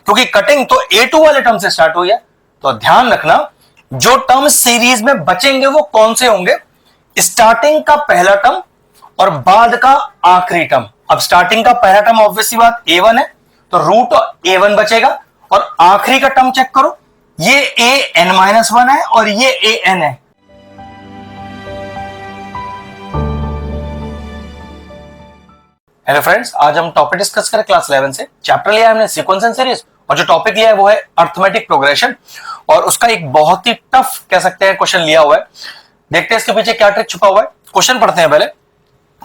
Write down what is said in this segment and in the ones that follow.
क्योंकि कटिंग तो A2 वाले टर्म से स्टार्ट हुई है। तो ध्यान रखना जो टर्म सीरीज में बचेंगे वो कौन से होंगे, स्टार्टिंग का पहला टर्म और बाद का आखिरी टर्म। अब स्टार्टिंग का पहला टर्म ऑब्वियसली बात A1 है, तो रूट A1 बचेगा, और आखिरी का टर्म चेक करो, ये AN-1 है और ये AN है। हेलो फ्रेंड्स, आज हम टॉपिक डिस्कस करें क्लास 11 से। चैप्टर लिया है हमने सीक्वेंस एंड सीरीज, और जो टॉपिक लिया है वो है अर्थमेटिक प्रोग्रेशन, और उसका एक बहुत ही टफ कह सकते हैं क्वेश्चन लिया हुआ है। देखते हैं इसके पीछे क्या ट्रिक छुपा हुआ है। क्वेश्चन पढ़ते हैं पहले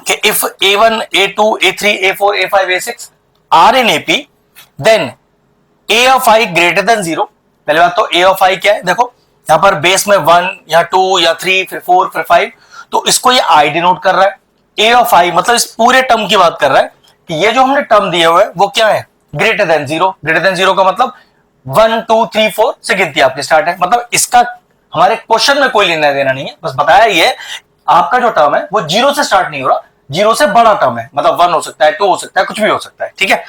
कि if A1, A2, A3, A4, A5, A6 are in AP, then A of I greater than 0। पहले बात तो A of I क्या है, देखो यहां पर बेस में 1 या 2 या 3 फिर 4 फिर 5, तो इसको ये I डिनोट कर रहा है। A of I मतलब इस पूरे टर्म की बात कर रहा है कि ये जो हमने टर्म दिए हुए वो क्या है, ग्रेटर देन 0। ग्रेटर देन 0 का मतलब 1 2 3 4 से गिनती आपकी स्टार्ट है। मतलब इसका हमारे क्वेश्चन में कोई लेना देना नहीं है, बस बताया ये आपका जो टर्म है वो 0 से स्टार्ट नहीं हो रहा, 0 से बड़ा टर्म है, मतलब 1 हो सकता है, 2 हो सकता है, कुछ भी हो सकता है। ठीक है,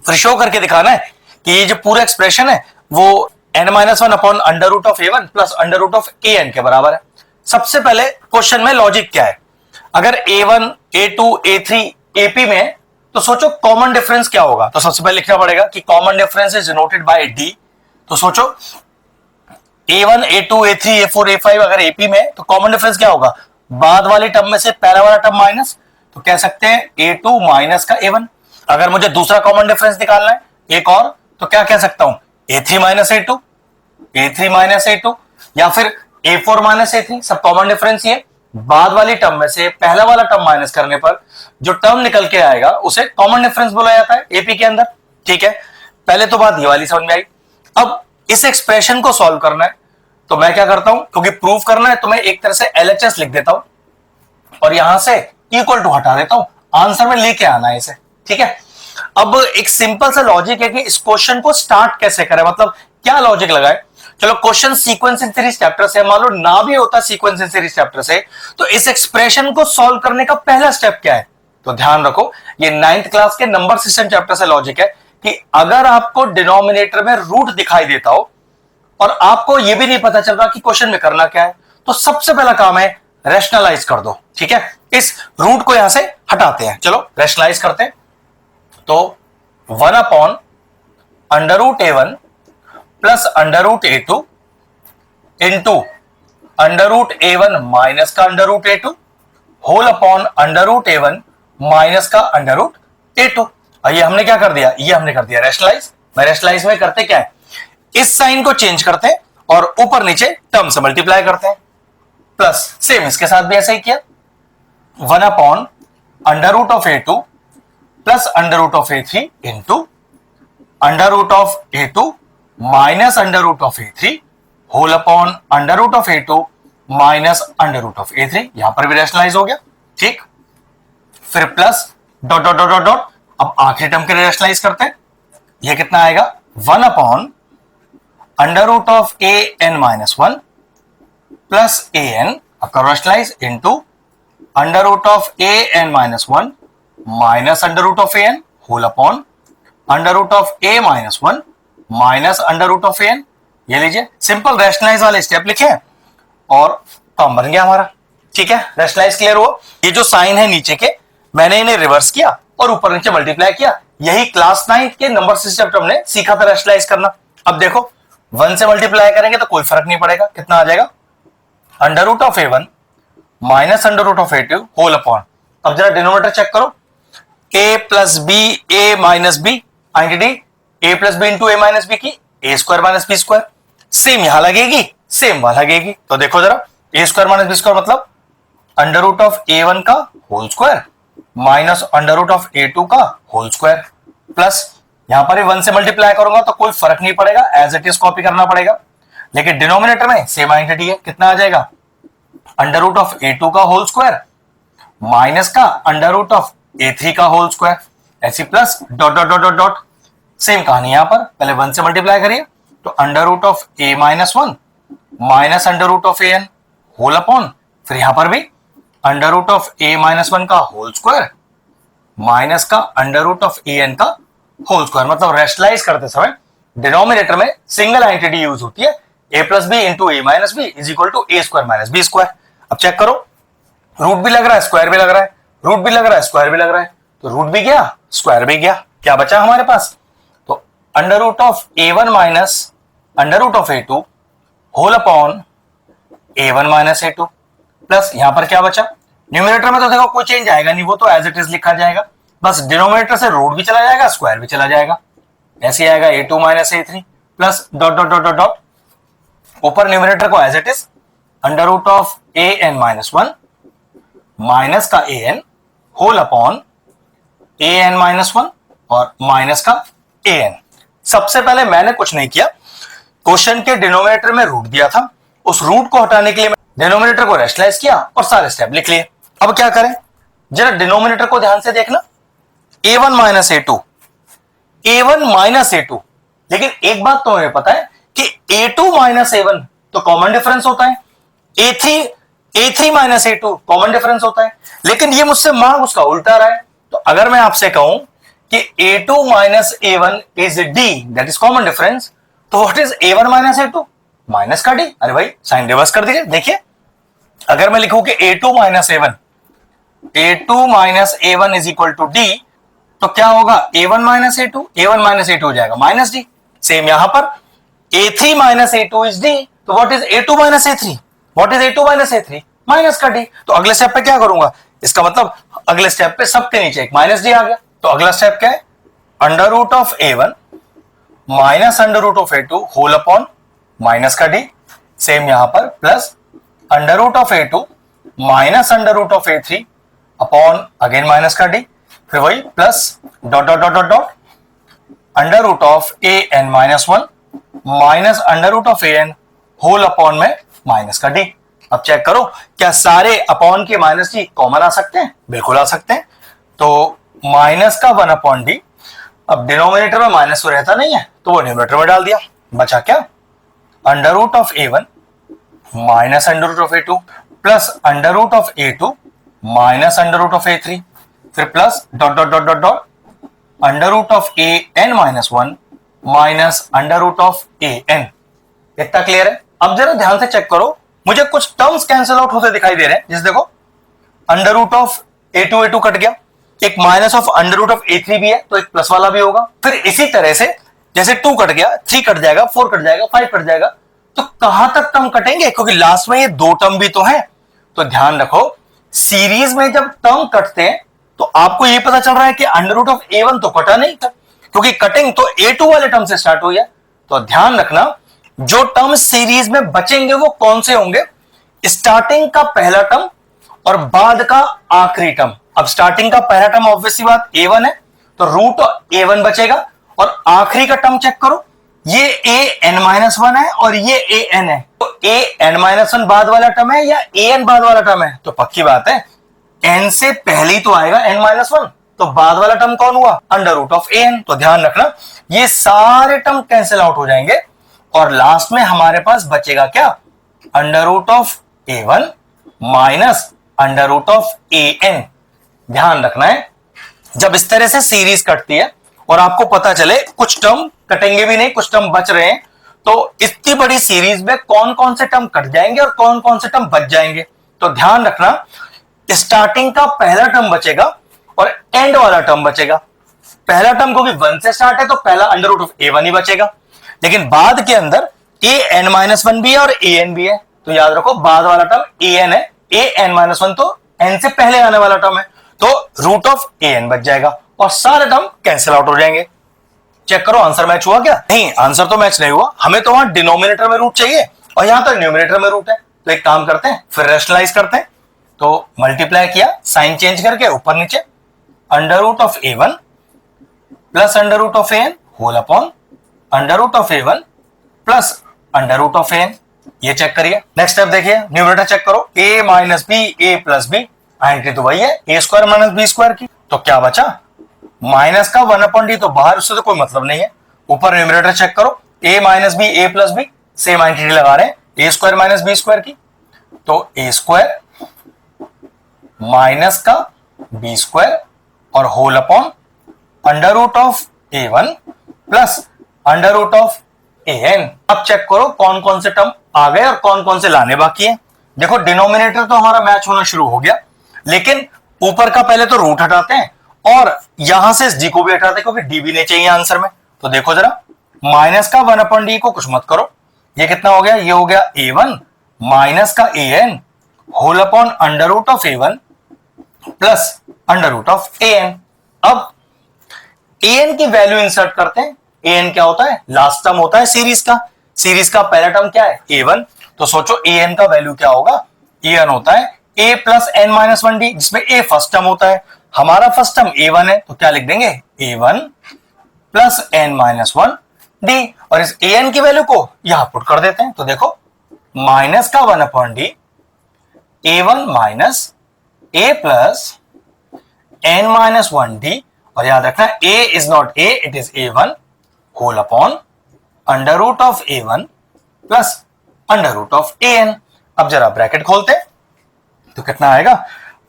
फिर शो करके दिखाना है कि ये जो पूरा एक्सप्रेशन है वो n-1 upon under root of A1 plus under root of AN के बराबर है। सबसे पहले क्वेश्चन में लॉजिक क्या है, अगर A1, A2, A3, AP में है तो सोचो कॉमन डिफरेंस क्या होगा। तो सबसे पहले लिखना पड़ेगा कि common difference is denoted by D। तो सोचो A1, A2, A3, A4, A5 अगर AP में है तो कॉमन डिफरेंस क्या होगा, बाद वाली टर्म में से पहला वाला टर्म माइनस, तो कह सकते हैं A2 माइनस का A1। अगर मुझे दूसरा कॉमन डिफरेंस निकालना है एक और, तो क्या कह सकता हूं, A3 minus A2, A3 minus A2, या फिर A4 माइनस A3। सब कॉमन डिफरेंस ये, बाद वाली टर्म में से पहला वाला टर्म माइनस करने पर जो टर्म निकल के आएगा उसे कॉमन डिफरेंस बोला जाता है AP के अंदर। ठीक है, पहले तो बात ये वाली समझ में आई। अब इस एक्सप्रेशन को सॉल्व करना है तो मैं क्या करता हूं, क्योंकि प्रूव करना है तो मैं एक तरह से LHS लिख देता हूं और यहां से इक्वल टू हटा देता हूं, आंसर में लेके आना है इसे। ठीक है, अब एक सिंपल सा लॉजिक है कि इस क्वेश्चन को स्टार्ट कैसे करें, मतलब क्या लॉजिक लगाए। चलो question sequence in series chapter से, मान लो ना भी होता सीक्वेंस इन सीरीज चैप्टर से, तो इस एक्सप्रेशन को सॉल्व करने का पहला स्टेप क्या है। तो ध्यान रखो ये 9th क्लास के नंबर सिस्टम चैप्टर से लॉजिक है कि अगर आपको डिनोमिनेटर में रूट दिखाई देता हो और आपको यह भी नहीं पता चल रहा कि क्वेश्चन में करना क्या है, तो सबसे पहला काम है रैशनलाइज कर दो। ठीक है, इस रूट को यहां से हटाते हैं, चलो रैशनलाइज करते हैं। तो 1 upon under root A1 plus under root A2 into under root A1 minus का under root A2 whole upon under root A1 minus का अंडर रूट A2। ये हमने क्या कर दिया, ये हमने कर दिया रैशनलाइज। रैशनलाइज में करते क्या है, इस साइन को चेंज करते हैं और ऊपर नीचे टर्म से मल्टीप्लाई करते हैं, प्लस सेम इसके साथ भी ऐसा ही किया, 1 upon under root of A2 plus under root of A3 into under root of A2 minus under root of A3 whole upon under root of A2 minus under root of A3। यहां पर भी rationalize हो गया। ठीक, फिर plus dot dot dot dot dot, अब आखिरी term के लिए रैशनलाइज करते हैं। यह कितना आएगा, 1 upon under root of AN-1 plus AN, अब करो rationalize, into under root of AN-1 minus under root of AN whole upon under root of A-1 minus under root of AN। ये लीजिए सिंपल रैशनलाइज वाले step लिखे और term बन गया हमारा। ठीक है, रैशनलाइज क्लियर हुआ। ये जो साइन है नीचे के, मैंने इन्हें रिवर्स किया और ऊपर नीचे मल्टीप्लाई किया। यही क्लास 9 के नंबर सिस्टम हमने सीखा था रैशनलाइज करना। अब देखो 1 से मल्टीप्लाई करेंगे तो कोई फर्क नहीं पड़ेगा, कितना आ जाएगा, under root of A1 minus under root of A2 whole upon, अब जरा डिनोमिनेटर चेक करो, A plus B, A minus B, identity A plus B into A minus B की A square minus B square, same यहां लगेगी same वहां लगेगी। तो देखो जरा, A square minus B square मतलब अंडर रूट ऑफ A1 का whole square minus under root of A2 का होल स्क्वायर, प्लस यहां पर 1 से मल्टीप्लाई करूंगा तो कोई फर्क नहीं पड़ेगा, एज इट इज कॉपी करना पड़ेगा, लेकिन डिनोमिनेटर में सेम आइडेंटिटी है। कितना आ जाएगा, अंडर रूट ऑफ A2 का होल स्क्वायर माइनस का अंडर रूट ऑफ A3 का होल स्क्वायर, ऐसी plus dot dot dot dot dot, same कहानी यहां पर, पहले 1 से मल्टीप्लाई करिए तो under root of A-1 minus under root of AN whole upon, फिर यहां पर भी अंडर रूट ऑफ A-1 का होल स्क्वायर माइनस का अंडर रूट ऑफ AN का होल स्क्वायर, मतलब रेशनलाइज करते समय डिनोमिनेटर में सिंगल आइडेंटिटी यूज होती है, a plus B into A minus B is equal to A square minus B square. अब चेक करो, रूट भी लग रहा है, स्क्वायर भी लग रहा है, रूट भी लग रहा है, स्क्वायर भी लग रहा है, तो रूट भी गया, स्क्वायर भी गया, क्या बचा हमारे पास? तो under root of a1 minus under root of a2 whole upon a1 minus a2 plus यहां पर क्या बचा? न्यूमिनेटर में तो देखो कोई चेंज आएगा नहीं, वो तो एज इट इज लिखा जाएगा, बस डिनोमिनेटर से रूट भी चला जाएगा, स्क्वायर भी चला जाएगा, ऐसे आएगा a2 minus a3 plus dot dot dot dot dot, ऊपर न्यूमिनेटर को as it is under root of an minus 1 minus का an whole upon an minus 1 और माइनस का an। सबसे पहले मैंने कुछ नहीं किया, क्वेश्चन के डिनोमिनेटर में रूट दिया था, उस रूट को हटाने के लिए डिनोमिनेटर को रेशनलाइज किया और सारे स्टेप लिख लिए। अब क्या करें, जरा डिनोमिनेटर को ध्यान से देखना, a1 minus a2, a1 minus a2, लेकिन एक बात तो हमें पता है कि a2 माइनस a1 तो कॉमन डिफरेंस होता है, a3 minus a2 common difference होता है, लेकिन ये मुझसे मार्क उसका उल्टा रहा है। तो अगर मैं आपसे कहूं कि a2 minus a1 is d, that is common difference, तो what is a1 minus a2? Minus का d। अरे भाई साइन रिवर्स कर दीजिए, देखिए अगर मैं लिखूं कि a2 minus a1 is equal to d, तो क्या होगा? a1 माइनस a2 हो जाएगा माइनस d। सेम यहां पर a3 minus a2 is d, तो what is a2 minus a3? What is a2 minus a3? Minus का d। तो अगले स्टेप पे क्या करूंगा, इसका मतलब अगले स्टेप पे सबके नीचे एक माइनस d आ गया, तो अगला स्टेप क्या है? Under root of a1 minus under root of a2 whole upon minus का d, सेम यहां पर plus under root of a2 minus under root of a3 upon again minus का d, फिर वही plus dot dot dot dot dot under root of an minus 1 minus under root of an whole upon में minus का d। अब check करो, क्या सारे upon के माइनस d कॉमन आ सकते हैं? बिल्कुल आ सकते हैं। तो माइनस का 1 अपॉन d, अब डिनोमिनेटर में माइनस तो रहता नहीं है, तो वो न्यूमरेटर में डाल दिया, बचा क्या? Under root of a1 minus under root of a2 plus under root of a2 minus under root of a3, फिर plus dot dot dot dot dot under root of an minus 1 minus under root of an। इतना clear है? अब जरा ध्यान से check करो, मुझे कुछ टर्म्स कैंसिल आउट होते दिखाई दे रहे हैं, जैसे देखो under root of a2 cut गया, एक minus of under root of a3 भी है, तो एक प्लस वाला भी होगा, फिर इसी तरह से जैसे 2 कट गया, 3 कट जाएगा, 4 कट जाएगा, 5 कट जाएगा, तो कहां तक टर्म कटेंगे? क्योंकि लास्ट में ये 2 टर्म भी तो है। तो ध्यान रखो, सीरीज में जब टर्म कटते हैं तो आपको ये पता चल रहा है कि अंडर रूट ऑफ a1 तो कटा नहीं था, क्योंकि कटिंग तो a2 वाले टर्म से स्टार्ट हुई है। तो ध्यान रखना, जो टर्म सीरीज में बचेंगे वो कौन से होंगे? स्टार्टिंग का पहला टर्म और बाद का आखिरी टर्म। अब स्टार्टिंग का पहला टर्म ऑब्वियसली बात a1 है, तो रूट a1 बचेगा, और आखिरी का टर्म चेक करो, ये an-1 है और ये an है, तो an-1 बाद वाला टर्म है या an बाद वाला टर्म है? तो पक्की बात है n से पहले ही तो आएगा n-1, तो बाद वाला टर्म कौन हुआ? Under root of an। तो ध्यान रखना, ये सारे टर्म कैंसिल आउट हो जाएंगे और लास्ट में हमारे पास बचेगा क्या? Under root of a1 minus under root of an। ध्यान रखना है, जब इस तरह से सीरीज कटती है और आपको पता चले कुछ टर्म कटेंगे भी नहीं, कुछ टर्म बच रहे हैं, तो इतनी बड़ी सीरीज में कौन कौन से टर्म कट जाएंगे और कौन कौन से टर्म बच जाएंगे? तो ध्यान रखना, स्टार्टिंग का पहला टर्म बचेगा और एंड वाला टर्म बचेगा। पहला टर्म क्योंकि 1 से स्टार्ट है तो पहला अंडर रूट ऑफ a1 ही बचेगा, लेकिन बाद के अंदर an-1 भी है और an भी है, तो याद रखो बाद वाला टर्म an है, an-1 तो n से पहले आने वाला टर्म है, तो रूट ऑफ an बच जाएगा और सारे टर्म कैंसिल आउट हो जाएंगे। चेक करो आंसर मैच हुआ क्या? नहीं, आंसर तो मैच नहीं हुआ, हमें तो वहां डिनोमिनेटर में रूट चाहिए और यहां तो न्यूमिनेटर में रूट है। तो एक काम करते हैं, फिर रेशनलाइज करते हैं। तो मल्टीप्लाई किया, साइन चेंज करके ऊपर नीचे under root of a1 plus under root of an whole upon under root of a1 plus under root of an। ये चेक करिए। नेक्स्ट स्टेप देखिए, न्यूमरेटर चेक करो, a minus B a plus B, identity तो वही है a square minus B square की। तो क्या बचा? माइनस का 1 अपॉन डी, तो बाहर, उससे तो कोई मतलब नहीं है। ऊपर न्यूमरेटर चेक करो, a minus B a plus B, same identity लगा रहे हैं a square minus B square की, तो a स्क्वायर माइनस का बी स्क्वायर और whole upon under root of a1 plus under root of an। अब check करो कौन कौन से टर्म आ गए और कौन कौन से लाने बाकी है। देखो डिनोमिनेटर तो हमारा मैच होना शुरू हो गया, लेकिन ऊपर का पहले तो रूट हटाते हैं और यहां से इस g को भी हटाते हैं क्योंकि d भी नहीं चाहिए आंसर में। तो देखो जरा, माइनस का 1/d को कुछ मत करो, ये कितना हो गया, ये हो गया a1 माइनस का an whole upon under root of a1 plus under root of an। अब an की वैल्यू इंसर्ट करते हैं। an क्या होता है, लास्ट टर्म होता है सीरीज का। सीरीज का पहला टर्म क्या है, a1। तो सोचो an का वैल्यू क्या होगा, an होता है a plus n minus 1d, जिसमें a फर्स्ट टर्म होता है। हमारा फर्स्ट टर्म a1 है, तो क्या लिख देंगे, a1 plus n minus 1d, और इस an की वैल्यू को यहां पुट कर देते हैं। तो देखो माइनस का 1/d a1 minus a plus n minus 1d, और याद रखना a is not a, it is a1 whole upon under root of a1 plus under root of an। अब जरा ब्रैकेट खोलते हैं तो कितना आएगा,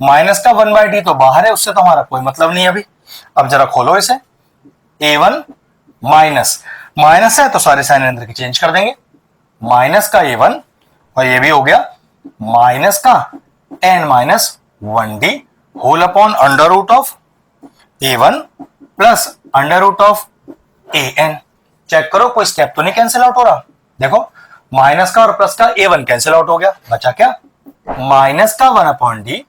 माइनस का 1/d तो बाहर है, उससे तो हमारा कोई मतलब नहीं है अभी। अब जरा खोलो इसे, a1 माइनस माइनस है तो सारे साइन अंदर की चेंज कर देंगे, माइनस का a1 और ये भी हो गया माइनस का n minus 1d whole upon under root of a1 plus under root of an। Check करो कोई स्टेप तो नहीं कैंसिल आउट हो रहा। देखो माइनस का और प्लस का a1 कैंसिल आउट हो गया, बचा क्या, माइनस का 1/d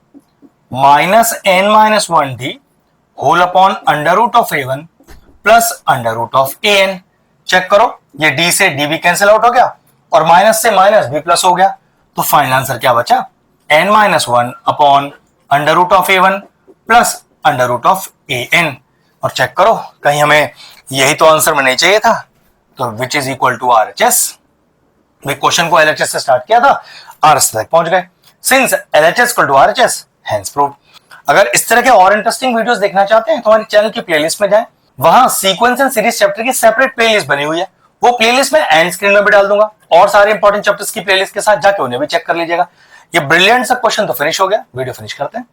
minus n minus 1d whole upon under root of a1 plus under root of an। Check करो ये d से d भी कैंसिल आउट हो गया और माइनस से माइनस भी प्लस हो गया, तो फाइनल आंसर क्या बचा, n minus 1 upon under root of a1 plus under root of an। और चेक करो कहीं हमें यही तो आंसर में नहीं चाहिए था, तो which is equal to RHS। Question को LHS से स्टार्ट किया था, RHS तक पहुंच गए। Since LHS equal to RHS hence proved. अगर इस तरह के और इंटरेस्टिंग वीडियोस देखना चाहते हैं तो हमारे चैनल की प्लेलिस्ट में जाएं, वहां सीक्वेंस एंड सीरीज चैप्टर की सेपरेट प्लेलिस्ट बनी हुई है, वो प्लेलिस्ट मैं एंड स्क्रीन में भी डाल दूंगा, और सारे इंपॉर्टेंट चैप्टर्स की प्लेलिस्ट के साथ जाके उन्हें भी चेक कर लीजिएगा। ये ब्रिलियंट सा क्वेश्चन तो फिनिश हो गया, वीडियो फिनिश करते हैं।